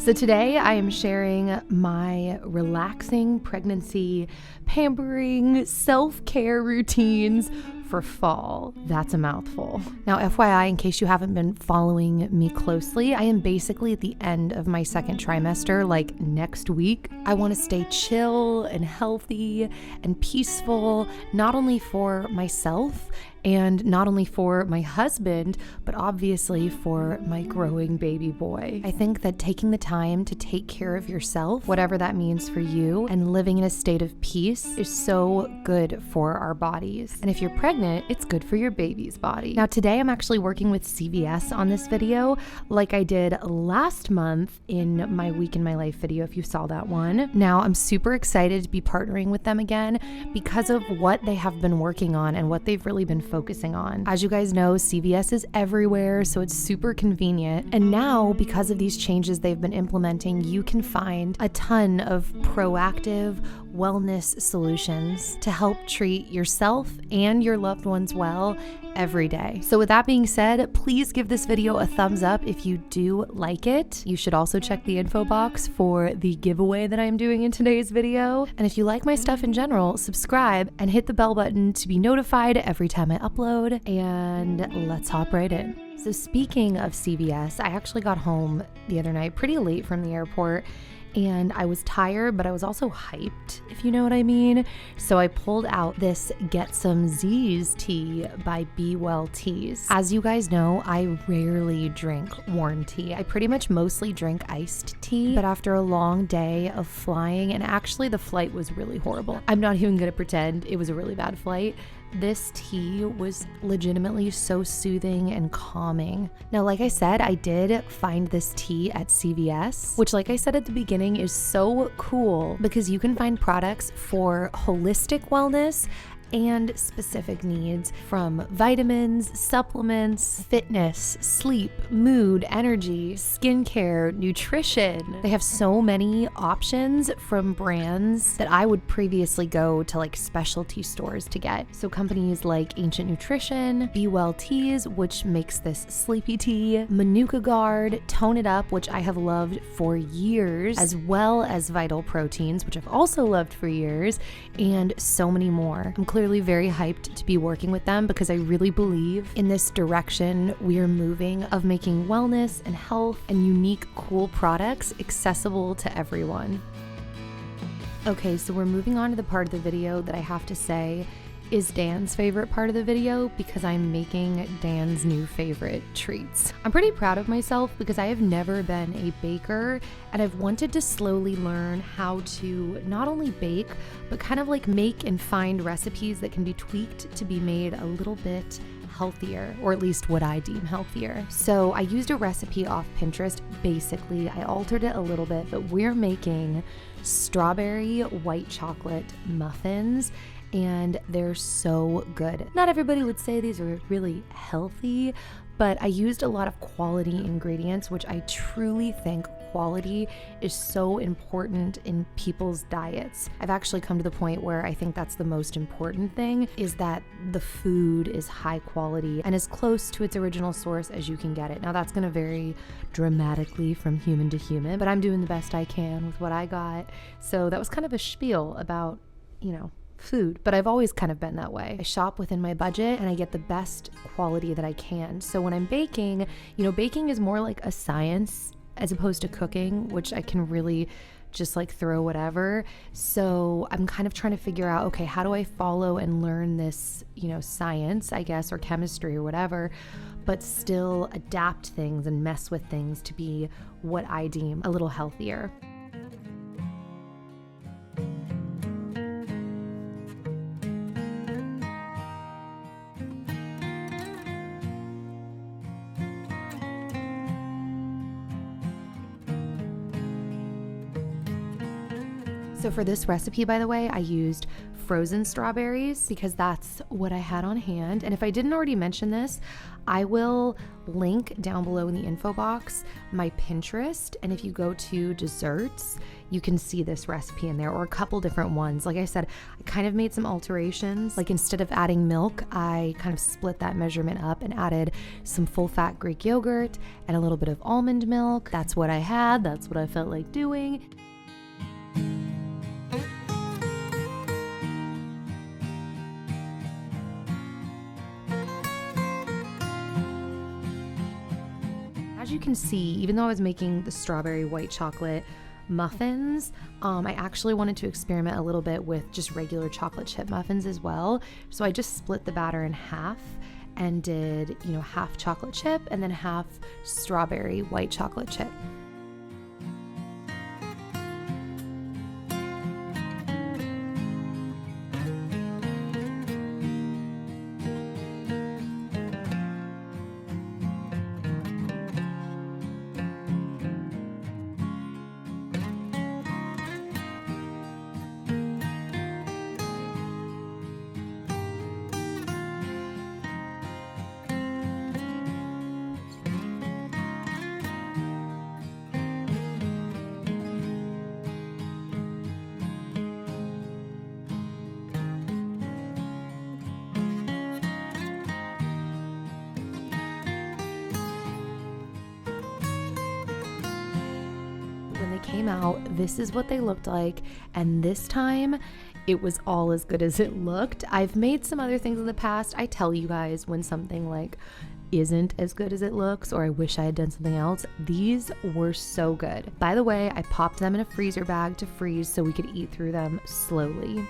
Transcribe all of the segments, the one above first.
So today I am sharing my relaxing pregnancy pampering self-care routines for fall. That's a mouthful. Now, FYI, in case you haven't been following me closely, I am basically at the end of my second trimester, like next week. I want to stay chill and healthy and peaceful, not only for myself and not only for my husband, but obviously for my growing baby boy. I think that taking the time to take care of yourself, whatever that means for you, and living in a state of peace is so good for our bodies. And if you're pregnant, it's good for your baby's body. Now, today I'm actually working with CVS on this video, like I did last month in my Week in My Life video, if you saw that one. Now, I'm super excited to be partnering with them again because of what they have been working on and what they've really been focusing on. As you guys know, CVS is everywhere, so it's super convenient. And now, because of these changes they've been implementing, you can find a ton of proactive wellness solutions to help treat yourself and your loved ones well every day. So with that being said, please give this video a thumbs up if you do like it. You should also check the info box for the giveaway that I'm doing in today's video. And if you like my stuff in general, subscribe and hit the bell button to be notified every time I upload. And let's hop right in. So speaking of CVS, I actually got home the other night pretty late from the airport. And I was tired, but I was also hyped, if you know what I mean. So I pulled out this Get Some Z's tea by Be Well Teas. As you guys know, I rarely drink warm tea. I pretty much mostly drink iced tea, but after a long day of flying, and actually the flight was really horrible. I'm not even gonna pretend it was a really bad flight. This tea was legitimately so soothing and calming. Now, like I said, I did find this tea at CVS, which, like I said at the beginning, is so cool because you can find products for holistic wellness and specific needs, from vitamins, supplements, fitness, sleep, mood, energy, skincare, nutrition. They have so many options from brands that I would previously go to like specialty stores to get. So companies like Ancient Nutrition, Be Well Teas, which makes this sleepy tea, Manuka Guard, Tone It Up, which I have loved for years, as well as Vital Proteins, which I've also loved for years, and so many more. I'm clearly very hyped to be working with them because I really believe in this direction we are moving of making wellness and health and unique, cool products accessible to everyone. Okay, so we're moving on to the part of the video that I have to say is Dan's favorite part of the video because I'm making Dan's new favorite treats. I'm pretty proud of myself because I have never been a baker and I've wanted to slowly learn how to not only bake, but kind of like make and find recipes that can be tweaked to be made a little bit healthier, or at least what I deem healthier. So I used a recipe off Pinterest. Basically, I altered it a little bit, but we're making strawberry white chocolate muffins, and they're so good. Not everybody would say these are really healthy, but I used a lot of quality ingredients, which I truly think quality is so important in people's diets. I've actually come to the point where I think that's the most important thing, is that the food is high quality and as close to its original source as you can get it. Now that's gonna vary dramatically from human to human, but I'm doing the best I can with what I got. So that was kind of a spiel about, food, but I've always kind of been that way. I shop within my budget and I get the best quality that I can. So when I'm baking, baking is more like a science as opposed to cooking, which I can really just like throw whatever. So I'm kind of trying to figure out, okay, how do I follow and learn this, science, I guess, or chemistry or whatever, but still adapt things and mess with things to be what I deem a little healthier. So for this recipe, by the way, I used frozen strawberries because that's what I had on hand. And if I didn't already mention this, I will link down below in the info box my Pinterest. And if you go to desserts, you can see this recipe in there, or a couple different ones. Like I said, I kind of made some alterations. Like instead of adding milk, I kind of split that measurement up and added some full fat Greek yogurt and a little bit of almond milk. That's what I had. That's what I felt like doing. As you can see, even though I was making the strawberry white chocolate muffins, I actually wanted to experiment a little bit with just regular chocolate chip muffins as well. So I just split the batter in half and did, half chocolate chip and then half strawberry white chocolate chip. When they came out, this is what they looked like, and this time it was all as good as it looked. I've made some other things in the past. I tell you guys when something like isn't as good as it looks, or I wish I had done something else. These were so good. By the way, I popped them in a freezer bag to freeze so we could eat through them slowly.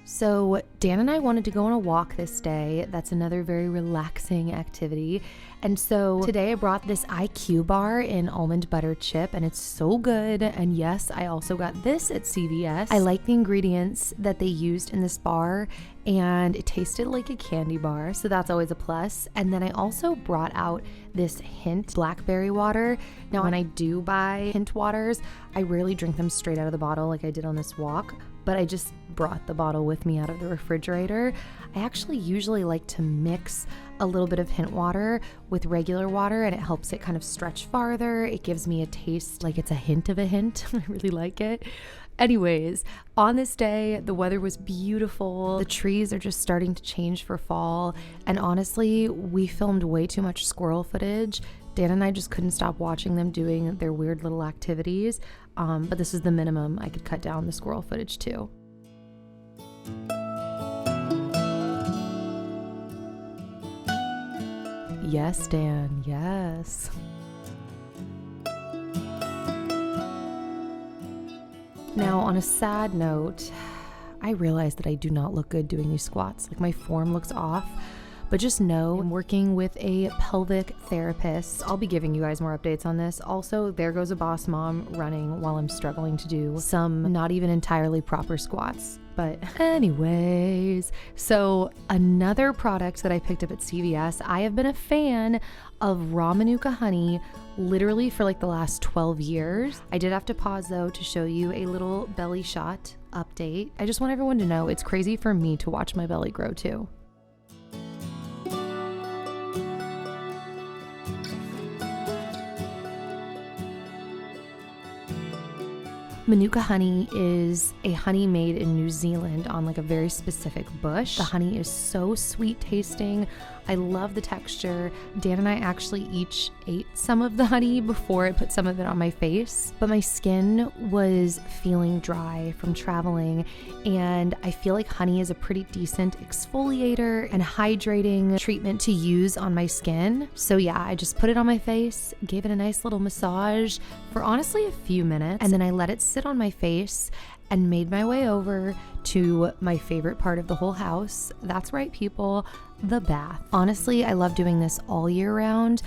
So Dan and I wanted to go on a walk this day. That's another very relaxing activity. And so today I brought this IQ bar in almond butter chip, and it's so good. And yes, I also got this at CVS. I like the ingredients that they used in this bar, and it tasted like a candy bar, so that's always a plus. And then I also brought out this Hint blackberry water. Now, when I do buy Hint waters, I rarely drink them straight out of the bottle like I did on this walk, but I just brought the bottle with me out of the refrigerator. I actually usually like to mix a little bit of Hint water with regular water, and it helps it kind of stretch farther. It gives me a taste like it's a hint of a hint. I really like it. Anyways, on this day, the weather was beautiful. The trees are just starting to change for fall. And honestly, we filmed way too much squirrel footage. Dan and I just couldn't stop watching them doing their weird little activities. But this is the minimum. I could cut down the squirrel footage too. Yes, Dan, yes. Now, on a sad note, I realize that I do not look good doing these squats. Like, my form looks off, but just know I'm working with a pelvic therapist. I'll be giving you guys more updates on this. Also, there goes a boss mom running while I'm struggling to do some not even entirely proper squats. But anyways, so another product that I picked up at CVS, I have been a fan of raw Manuka honey literally for like the last 12 years. I did have to pause though to show you a little belly shot update. I just want everyone to know it's crazy for me to watch my belly grow too. Manuka honey is a honey made in New Zealand on like a very specific bush. The honey is so sweet tasting. I love the texture. Dan and I actually each ate some of the honey before I put some of it on my face, but my skin was feeling dry from traveling, and I feel like honey is a pretty decent exfoliator and hydrating treatment to use on my skin. So yeah, I just put it on my face, gave it a nice little massage for honestly a few minutes, and then I let it sit on my face and made my way over to my favorite part of the whole house. That's right, people, the bath. Honestly, I love doing this all year round,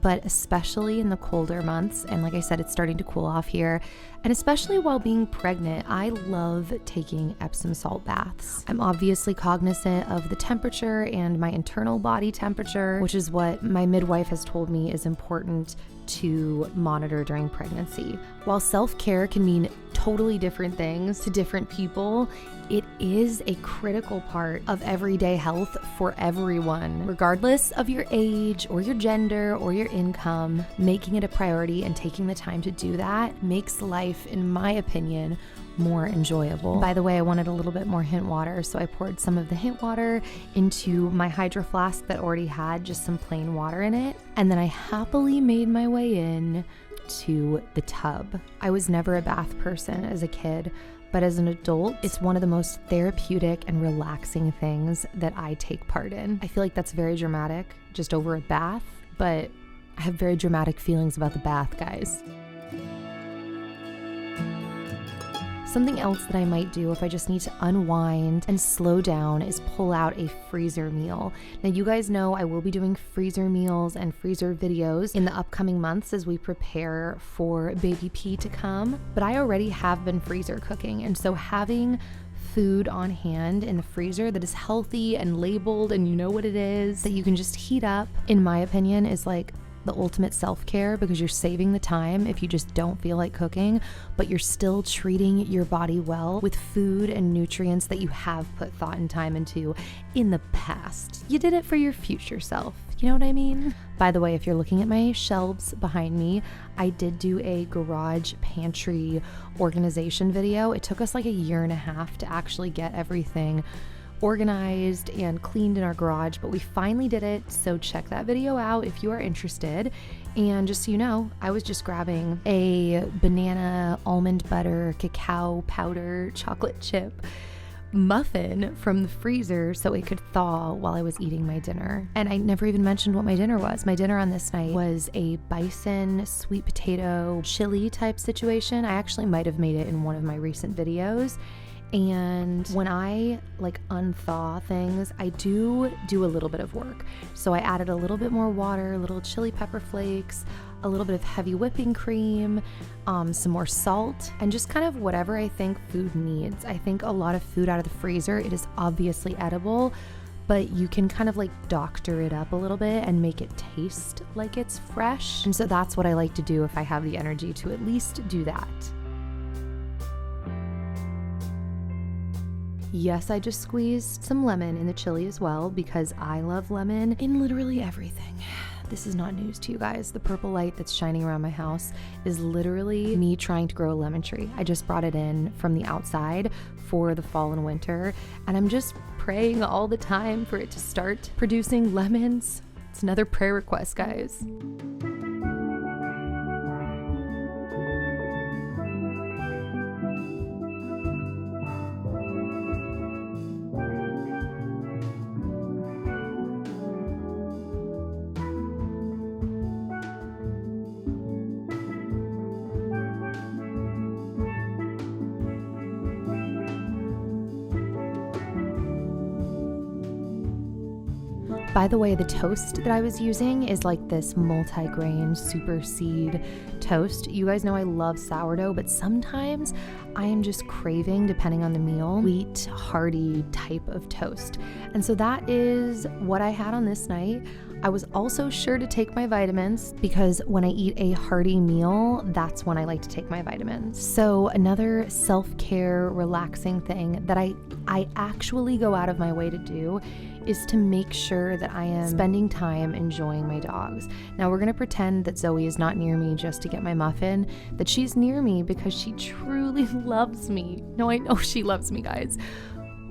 but especially in the colder months, and like I said, it's starting to cool off here, and especially while being pregnant, I love taking Epsom salt baths. I'm obviously cognizant of the temperature and my internal body temperature, which is what my midwife has told me is important to monitor during pregnancy. While self-care can mean totally different things to different people, it is a critical part of everyday health for everyone, regardless of your age or your gender or your income. Making it a priority and taking the time to do that makes life, in my opinion, more enjoyable. By the way, I wanted a little bit more hint water, so I poured some of the hint water into my hydro flask that already had just some plain water in it, and then I happily made my way in to the tub. I was never a bath person as a kid, but as an adult, it's one of the most therapeutic and relaxing things that I take part in. I feel like that's very dramatic, just over a bath, but I have very dramatic feelings about the bath, guys. Something else that I might do if I just need to unwind and slow down is pull out a freezer meal. Now, you guys know I will be doing freezer meals and freezer videos in the upcoming months as we prepare for baby P to come, but I already have been freezer cooking, and so having food on hand in the freezer that is healthy and labeled and you know what it is, that you can just heat up, in my opinion, is like the ultimate self-care, because you're saving the time if you just don't feel like cooking, but you're still treating your body well with food and nutrients that you have put thought and time into in the past. You did it for your future self. You know what I mean? By the way, if you're looking at my shelves behind me, I did do a garage pantry organization video. It took us like a year and a half to actually get everything organized and cleaned in our garage, but we finally did it, so check that video out if you are interested. And just so you know, I was just grabbing a banana almond butter cacao powder chocolate chip muffin from the freezer so it could thaw while I was eating my dinner. And I never even mentioned what my dinner was. My dinner on this night was a bison sweet potato chili type situation. I actually might have made it in one of my recent videos. And when I like unthaw things, I do a little bit of work. So I added a little bit more water, a little chili pepper flakes, a little bit of heavy whipping cream, some more salt, and just kind of whatever I think food needs. I think a lot of food out of the freezer, it is obviously edible, but you can kind of like doctor it up a little bit and make it taste like it's fresh. And so that's what I like to do if I have the energy to at least do that. Yes, I just squeezed some lemon in the chili as well because I love lemon in literally everything. This is not news to you guys. The purple light that's shining around my house is literally me trying to grow a lemon tree. I just brought it in from the outside for the fall and winter, and I'm just praying all the time for it to start producing lemons. It's another prayer request, guys. By the way, the toast that I was using is like this multi-grain super seed toast. You guys know I love sourdough, but sometimes I am just craving, depending on the meal, wheat, hearty type of toast. And so that is what I had on this night. I was also sure to take my vitamins because when I eat a hearty meal, that's when I like to take my vitamins. So another self-care, relaxing thing that I actually go out of my way to do is to make sure that I am spending time enjoying my dogs. Now we're gonna pretend that Zoe is not near me just to get my muffin, that she's near me because she truly loves me. No, I know she loves me, guys.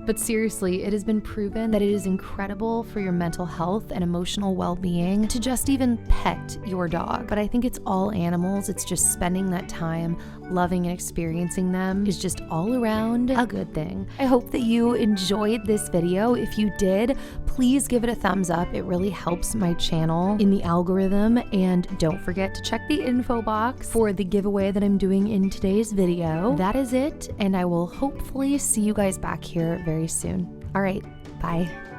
But seriously, it has been proven that it is incredible for your mental health and emotional well-being to just even pet your dog. But I think it's all animals. It's just spending that time loving and experiencing them is just all around a good thing. I hope that you enjoyed this video. If you did, please give it a thumbs up. It really helps my channel in the algorithm. And don't forget to check the info box for the giveaway that I'm doing in today's video. That is it, and I will hopefully see you guys back here very soon. All right, bye.